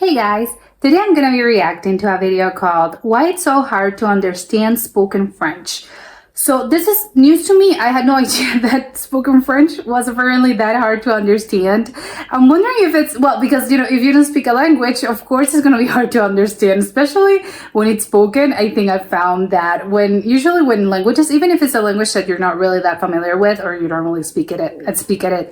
Hey guys, today I'm going to be reacting to a video called Why It's So Hard to Understand Spoken French. So this is news to me. I had no idea that spoken French was apparently that hard to understand. I'm wondering if it's, well, because, if you don't speak a language, of course it's going to be hard to understand, especially when it's spoken. I think I've found that usually when languages, even if it's a language that you're not really that familiar with or you don't really speak it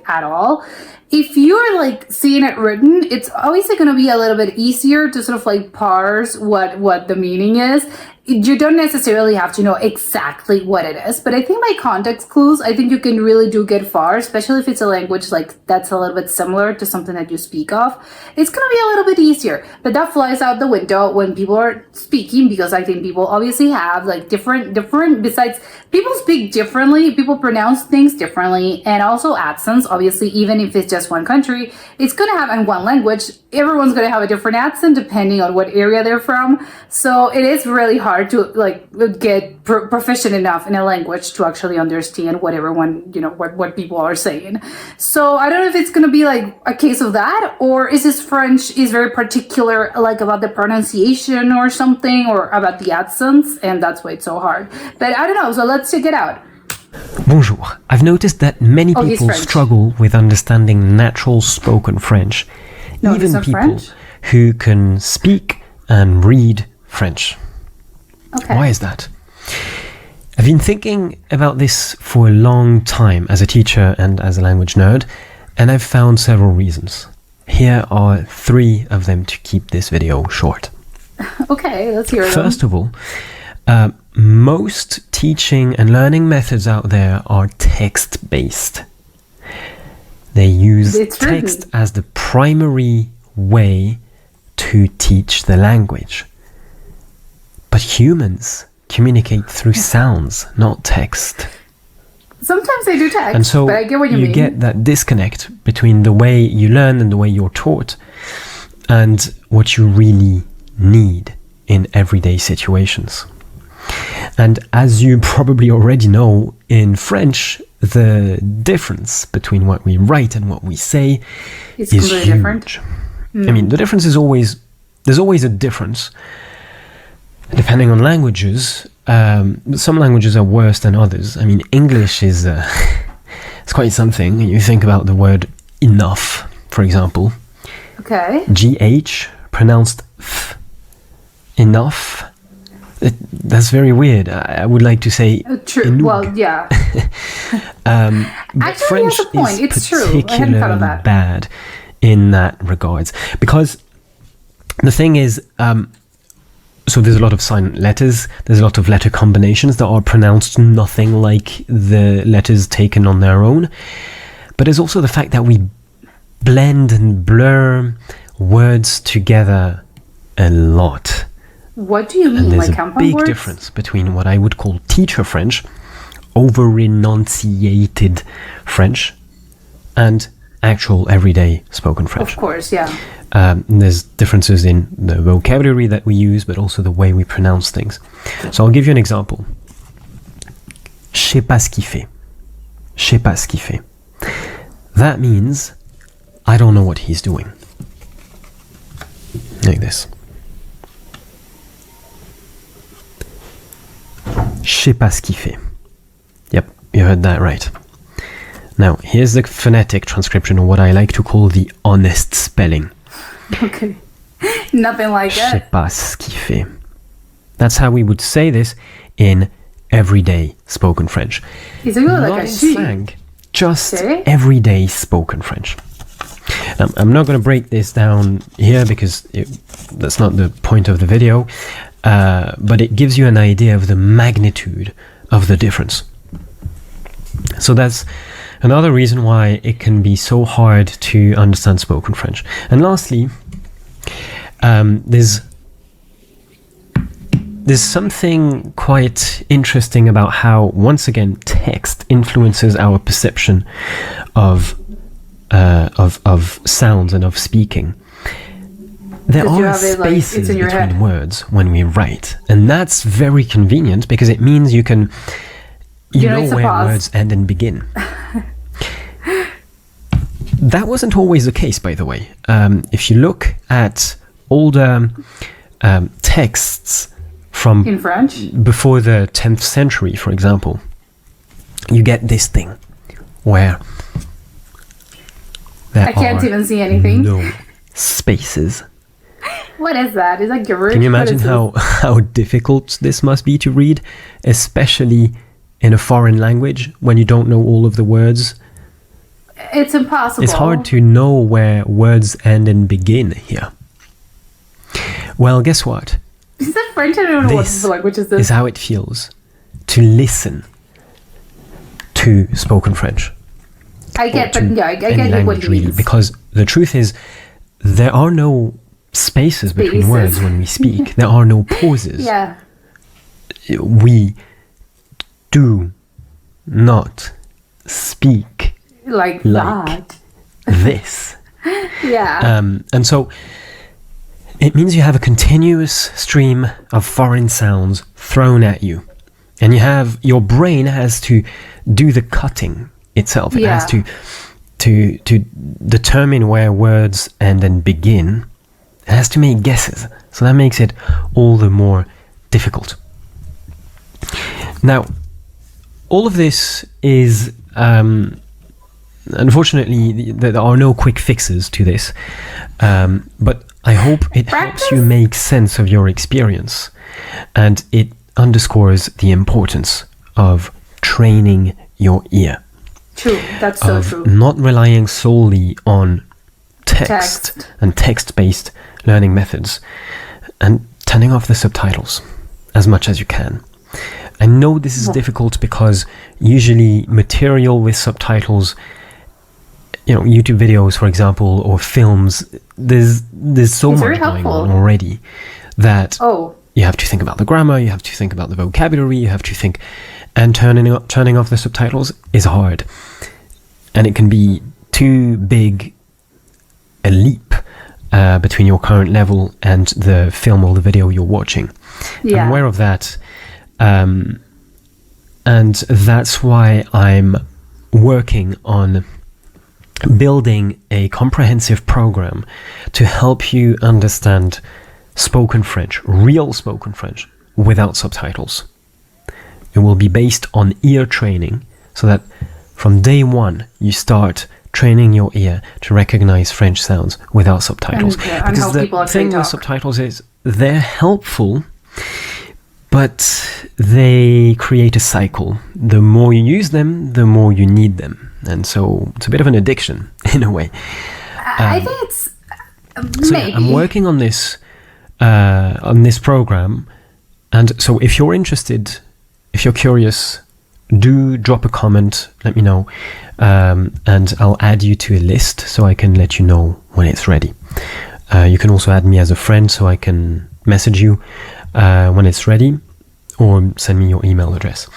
at all, if you're like seeing it written, it's obviously going to be a little bit easier to sort of like parse what the meaning is. You don't necessarily have to know exactly what it is, but I think by context clues, I think you can really do get far, especially if it's a language like that's a little bit similar to something that you speak of. It's going to be a little bit easier, but that flies out the window when people are speaking, because I think people obviously have like different, besides people speak differently, people pronounce things differently, and also accents, obviously, even if it's just one country, it's going to have in one language, everyone's going to have a different accent depending on what area they're from. So it is really hard to like get proficient enough in a language to actually understand what everyone, what people are saying. So I don't know if it's going to be like a case of that, or is this French is very particular, like about the pronunciation or something, or about the accents, and that's why it's so hard. But I don't know, so let's check it out. Bonjour. I've noticed that many people struggle with understanding natural spoken French, even people French? who can speak and read French. Okay. Why is that? I've been thinking about this for a long time as a teacher and as a language nerd, and I've found several reasons. Here are 3 of them to keep this video short. Okay, let's hear them. First of all, most teaching and learning methods out there are text-based. They use text as the primary way to teach the language. But humans communicate through sounds, not text. Sometimes they do text, and so but I get what you mean. You get that disconnect between the way you learn and the way you're taught and what you really need in everyday situations. And as you probably already know, in French, the difference between what we write and what we say is huge. Different. I mean, the difference is there's always a difference. Depending on languages, some languages are worse than others. I mean, English is it's quite something. You think about the word enough, for example. Okay. GH pronounced f. Enough. That's very weird. I would like to say true. Enough. Well, yeah. But actually, French that's a point. is it's true. I hadn't thought of that. Bad in that regards, because the thing is, so there's a lot of silent letters, there's a lot of letter combinations that are pronounced nothing like the letters taken on their own. But there's also the fact that we blend and blur words together a lot. What do you mean? And there's like a big difference between what I would call teacher French, over-enunciated French, and actual everyday spoken French. Of course, yeah. There's differences in the vocabulary that we use, but also the way we pronounce things. So I'll give you an example. Je sais pas ce qu'il fait. Je sais pas ce qu'il fait. That means I don't know what he's doing. Like this. Je sais pas ce qu'il fait. Yep, you heard that right. Now, here's the phonetic transcription, or what I like to call the honest spelling. Okay. Nothing like Je sais pas ce qu'il fait. That's how we would say this in everyday spoken French. Not like in slang, just everyday spoken French. I'm not going to break this down here because that's not the point of the video, but it gives you an idea of the magnitude of the difference. So that's another reason why it can be so hard to understand spoken French. And lastly, there's something quite interesting about how, once again, text influences our perception of sounds and of speaking. There are spaces between words when we write, and that's very convenient because it means you know where words end and begin. That wasn't always the case, by the way. If you look at older texts from In French? before the 10th century, for example, you get this thing where there I can't are even see anything. no spaces. What is that? Is that gibberish? Can you What imagine is how difficult this must be to read, especially in a foreign language when you don't know all of the words? this? It's impossible. It's hard to know where words end and begin here. Well, guess what? Is that French? I don't know This what language is this. is how it feels to listen to spoken French. I get, or but to yeah, I any get what language it really, means. because the truth is there are no spaces between Spaces. words when we speak. There are no pauses. Yeah. We do not speak Like Like. that. this. Yeah. And so it means you have a continuous stream of foreign sounds thrown at you. And your brain has to do the cutting itself. It has Yeah. to determine where words end and begin. It has to make guesses. So that makes it all the more difficult. Now, all of this is, unfortunately, there are no quick fixes to this, but I hope it helps you make sense of your experience, and it underscores the importance of training your ear, True. That's so of true. not relying solely on text and text-based learning methods, and turning off the subtitles as much as you can. I know this is difficult because usually material with subtitles, YouTube videos, for example, or films, there's so It's much very going helpful. on already that Oh, you have to think about the grammar, you have to think about the vocabulary, you have to think, and turning off the subtitles is hard, and it can be too big a leap between your current level and the film or the video you're watching. yeah. I'm aware of that, and that's why I'm working on building a comprehensive program to help you understand spoken French, real spoken French, without subtitles. It will be based on ear training, so that from day one you start training your ear to recognize French sounds without subtitles. And how because people the actually thing with talk. subtitles is they're helpful, but they create a cycle. The more you use them, the more you need them. And so it's a bit of an addiction in a way. I think it's So maybe. yeah, I'm working on this program, and so if you're interested, if you're curious, do drop a comment, let me know, and I'll add you to a list so I can let you know when it's ready. You can also add me as a friend so I can message you when it's ready, or send me your email address.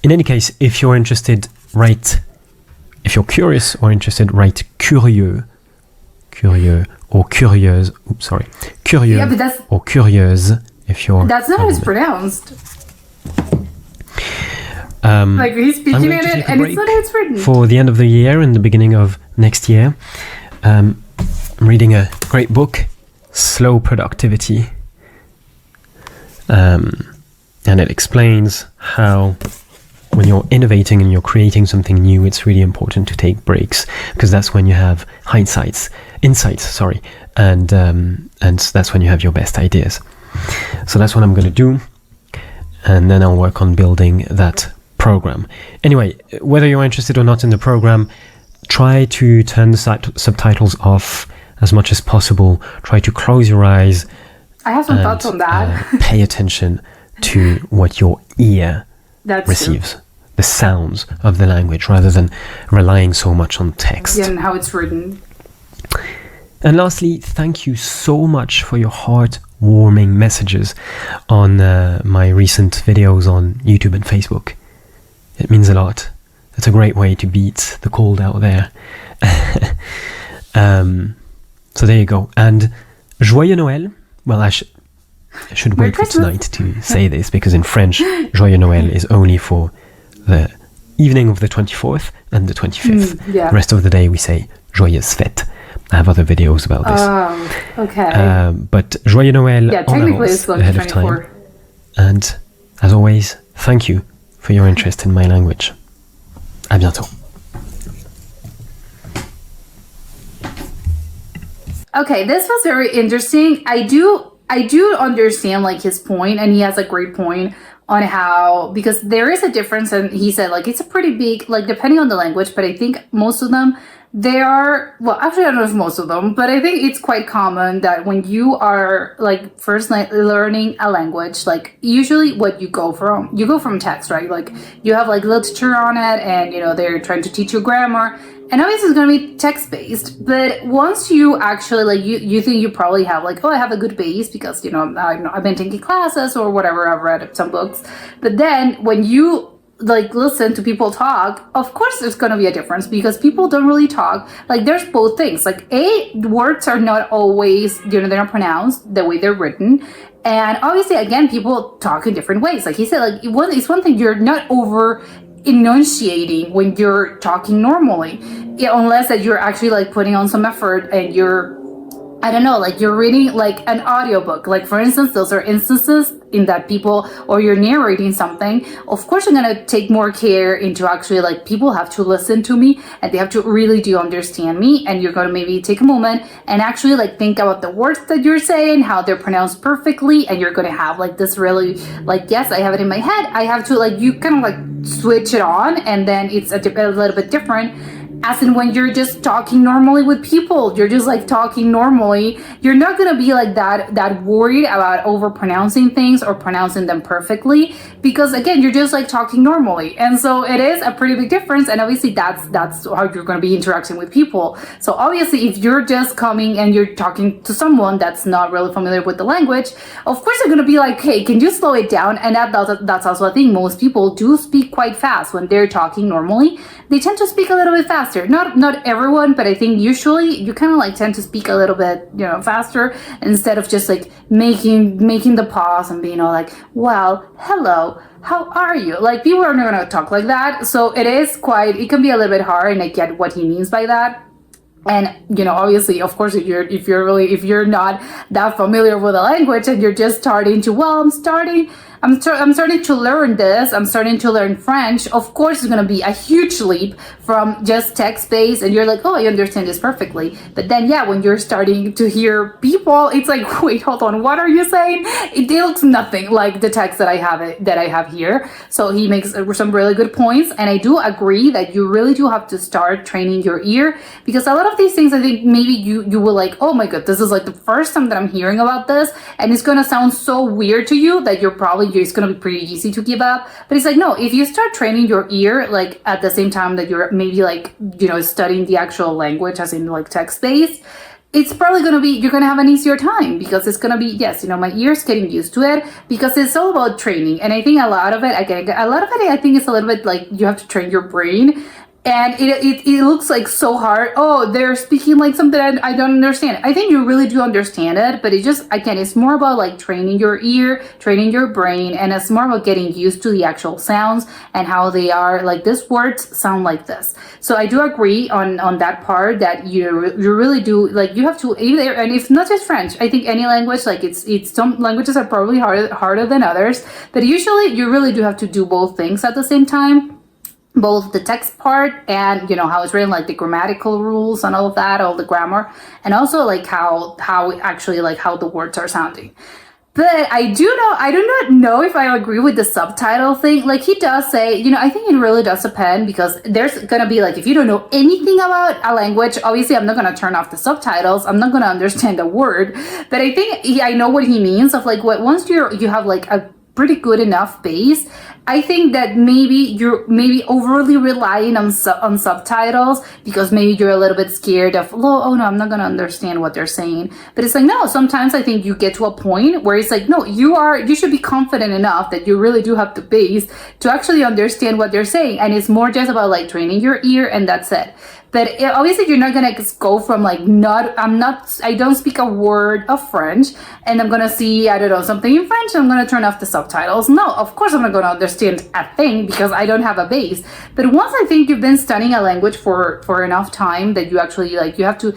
In any case, if you're interested, if you're curious or interested, write curieux or curieuse. Curieux Yeah, but that's- or curieuse if you're. That's not how it's pronounced. Um, Like he's I'm speaking going to it, take a and it's not break how it's written. for the end of the year and the beginning of next year. I'm reading a great book, Slow Productivity, and it explains how when you're innovating and you're creating something new, it's really important to take breaks, because that's when you have insights, and that's when you have your best ideas. So that's what I'm going to do, and then I'll work on building that program. Anyway, whether you're interested or not in the program, try to turn the subtitles off as much as possible. Try to close your eyes I have some and thoughts on that. pay attention to what your ear That's receives, the sounds of the language, rather than relying so much on text. true. Yeah, and how it's written. And lastly, thank you so much for your heartwarming messages on my recent videos on YouTube and Facebook. It means a lot. It's a great way to beat the cold out there. So there you go. And Joyeux Noël. Well, I should Merry wait for Christmas. tonight to say this, because in French, Joyeux Noël is only for the evening of the 24th and the 25th. Yeah. The rest of the day we say Joyeuse Fête. I have other videos about this. Okay. But Joyeux Noël Yeah, en technically avance it's like ahead of time. 24. And as always, thank you for your interest in my language. À bientôt. Okay, this was very interesting. I do understand like his point, and he has a great point on how, because there is a difference, and he said like it's a pretty big, like depending on the language, but I think most of them, they are, well, actually I don't know if most of them, but I think it's quite common that when you are like first learning a language, like usually what you go from text, right? Like you have like literature on it, and you know they're trying to teach you grammar, and obviously it's going to be text-based. But once you actually like you think you probably have like, oh, I have a good base because you know I've been taking classes or whatever, I've read some books. But then when you like listen to people talk, of course there's going to be a difference because people don't really talk. Like there's both things, like words are not always, you know, they're not pronounced the way they're written, and obviously again people talk in different ways. Like he said, like it's one thing you're not over enunciating when you're talking normally, unless that you're actually like putting on some effort and you're, I don't know, like you're reading like an audiobook. Like for instance, those are instances in that people, or you're narrating something, of course I'm gonna take more care into actually like people have to listen to me and they have to really do understand me, and you're gonna maybe take a moment and actually like think about the words that you're saying, how they're pronounced perfectly, and you're gonna have like this really like, yes, I have it in my head, I have to like, you kind of like switch it on, and then it's a little bit different. As in when you're just talking normally with people, you're just like talking normally, you're not gonna be like that worried about over pronouncing things or pronouncing them perfectly, because again you're just like talking normally. And so it is a pretty big difference, and obviously that's how you're going to be interacting with people. So obviously if you're just coming and you're talking to someone that's not really familiar with the language, of course they're going to be like, hey, can you slow it down? And that's also a thing. Most people do speak quite fast when they're talking normally. They tend to speak a little bit faster. Not everyone, but I think usually you kind of like tend to speak a little bit, you know, faster, instead of just like making the pause and being all like, well, hello, how are you? Like people are not going to talk like that. So it can be a little bit hard, and I get what he means by that. And you know, obviously, of course, if you're not that familiar with the language and you're just starting to, well, I'm starting to learn this, I'm starting to learn French, of course it's going to be a huge leap from just text-based and you're like, oh, I understand this perfectly. But then yeah, when you're starting to hear people, it's like, wait, hold on, what are you saying? It looks nothing like the text that I have here. So he makes some really good points, and I do agree that you really do have to start training your ear, because a lot of these things I think maybe you will like, oh my god, this is like the first time that I'm hearing about this, and it's gonna sound so weird to you that it's gonna be pretty easy to give up. But it's like, no, if you start training your ear like at the same time that you're maybe like, you know, studying the actual language as in like text-based, it's probably going to be, you're going to have an easier time, because it's going to be, yes, you know, my ear's getting used to it, because it's all about training. And I think a lot of it, I think it's a little bit like you have to train your brain. And it looks like so hard. Oh, they're speaking like something I don't understand. I think you really do understand it, but it just, again, it's more about like training your ear, training your brain, and it's more about getting used to the actual sounds and how they are, like this words sound like this. So I do agree on that part, that you really do, like you have to either, and it's not just French, I think any language, like it's some languages are probably harder than others, but usually you really do have to do both things at the same time. Both the text part and, you know, how it's written, like the grammatical rules and all of that, all the grammar, and also like how actually like how the words are sounding. But I do not know if I agree with the subtitle thing. Like he does say, you know, I think it really does depend, because there's gonna be like, if you don't know anything about a language, obviously I'm not gonna turn off the subtitles, I'm not gonna understand a word. But I think I know what he means of like, what once you have like a pretty good enough base, I think that maybe you're overly relying on subtitles, because maybe you're a little bit scared of, oh no, I'm not going to understand what they're saying. But it's like, no, sometimes I think you get to a point where it's like, no, you should be confident enough that you really do have the base to actually understand what they're saying. And it's more just about like training your ear, and that's it. But obviously you're not gonna go from like, I don't speak a word of French and I'm gonna see, I don't know, something in French and I'm gonna turn off the subtitles. No, of course I'm not gonna understand a thing, because I don't have a base. But once I think you've been studying a language for enough time that you actually like, you have to,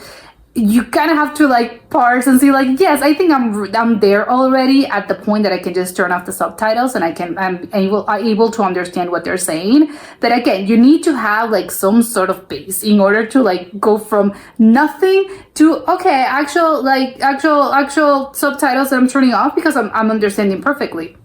you kind of have to like parse and see like, yes, I think I'm there already at the point that I can just turn off the subtitles and I'm able to understand what they're saying. But again, you need to have like some sort of base in order to like go from nothing to okay, actual subtitles that I'm turning off because I'm understanding perfectly.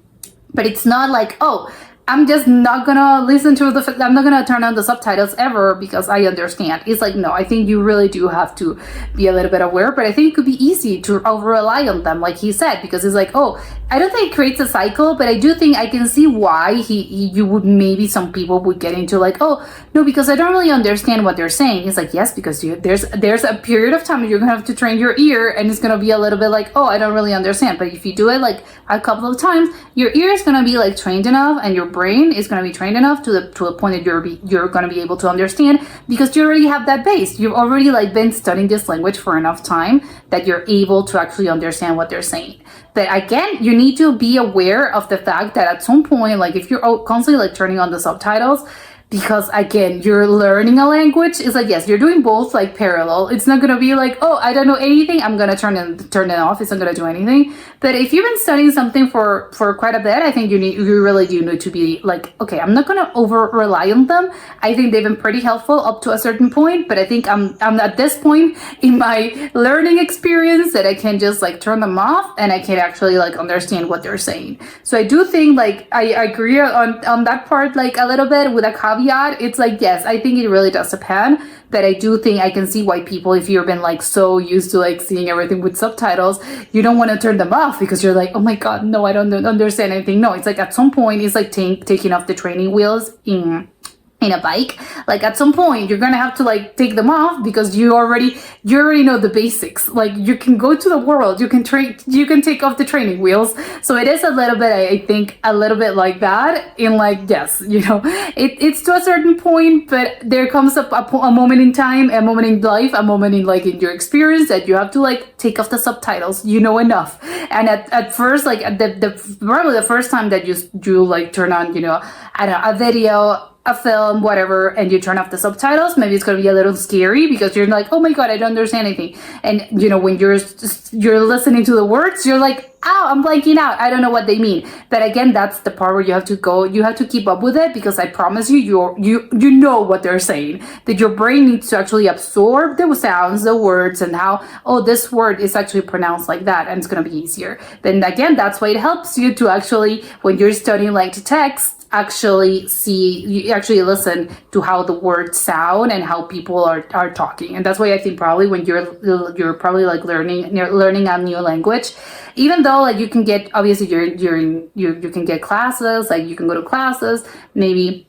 But it's not like, oh, I'm just not gonna listen to I'm not gonna turn on the subtitles ever because I understand. It's like, no, I think you really do have to be a little bit aware, but I think it could be easy to over rely on them, like he said, because it's like, oh, I don't think it creates a cycle, but I do think I can see why you would, maybe some people would get into like, oh, no, because I don't really understand what they're saying. It's like, yes, because there's a period of time you're gonna have to train your ear and it's gonna be a little bit like, oh, I don't really understand. But if you do it like a couple of times, your ear is gonna be like trained enough and your brain is going to be trained enough to a point that you're going to be able to understand because you already have that base. You've already like been studying this language for enough time that you're able to actually understand what they're saying. But again, you need to be aware of the fact that at some point, like if you're constantly like turning on the subtitles, because again, you're learning a language. It's like, yes, you're doing both like parallel. It's not gonna be like, oh, I don't know anything, I'm gonna turn it off. It's not gonna do anything. But if you've been studying something for quite a bit, I think you really do need to be like, okay, I'm not gonna over rely on them. I think they've been pretty helpful up to a certain point, but I think I'm at this point in my learning experience that I can just like turn them off and I can actually like understand what they're saying. So I do think like I agree on that part like a little bit with a caveat. It's like, yes, I think it really does depend, but I do think I can see why people, if you've been like so used to like seeing everything with subtitles, you don't want to turn them off because you're like, oh my god, no, I don't understand anything. No, it's like at some point it's like taking off the training wheels in a bike. Like at some point you're gonna have to like take them off because you already know the basics. Like you can go to the world, you can take off the training wheels. So it is a little bit, I think a little bit like that in like, yes, you know, it's to a certain point, but there comes up a moment in time, a moment in life, a moment in like in your experience that you have to like take off the subtitles, you know, enough. And at first, like probably the first time that you like turn on, you know, I don't know, a video, a film, whatever, and you turn off the subtitles, maybe it's going to be a little scary because you're like, oh my god, I don't understand anything. And you know, when you're listening to the words, you're like, ow, I'm blanking out, I don't know what they mean. But again, that's the part where you have to keep up with it, because I promise you know what they're saying, that your brain needs to actually absorb the sounds, the words, and how, oh, this word is actually pronounced like that, and it's going to be easier. Then again, that's why it helps you to actually, when you're studying like to text, actually listen to how the words sound and how people are talking. And that's why I think probably when you're probably like learning a new language, even though like you can get, obviously you can get classes, like you can go to classes, maybe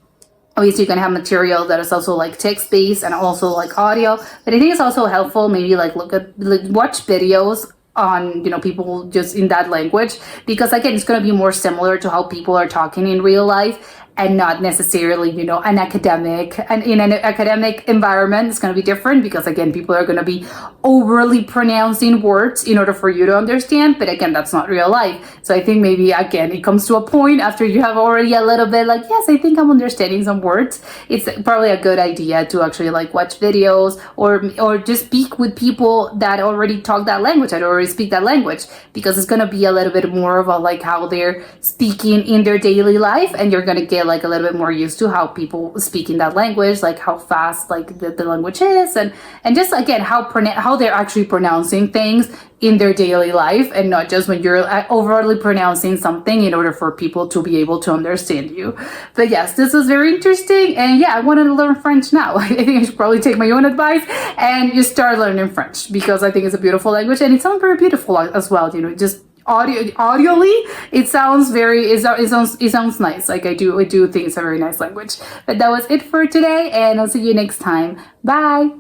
obviously you can have material that is also like text-based and also like audio, but I think it's also helpful maybe like watch videos on, you know, people just in that language, because again, it's going to be more similar to how people are talking in real life, and not necessarily, you know, in an academic environment. It's going to be different because again, people are going to be overly pronouncing words in order for you to understand, but again, that's not real life. So I think maybe again, it comes to a point after you have already a little bit like, yes, I think I'm understanding some words, it's probably a good idea to actually like watch videos or just speak with people that already talk that language, that already speak that language, because it's going to be a little bit more of a like how they're speaking in their daily life, and you're going to get like a little bit more used to how people speak in that language, like how fast like the language is, and just again how they're actually pronouncing things in their daily life, and not just when you're overly pronouncing something in order for people to be able to understand you. But yes, this was very interesting, and yeah, I wanted to learn French now. I think I should probably take my own advice and just start learning French, because I think it's a beautiful language and it sounds very beautiful as well, you know, just audioly it sounds it sounds nice. Like I do think it's a very nice language. But that was it for today, and I'll see you next time. Bye.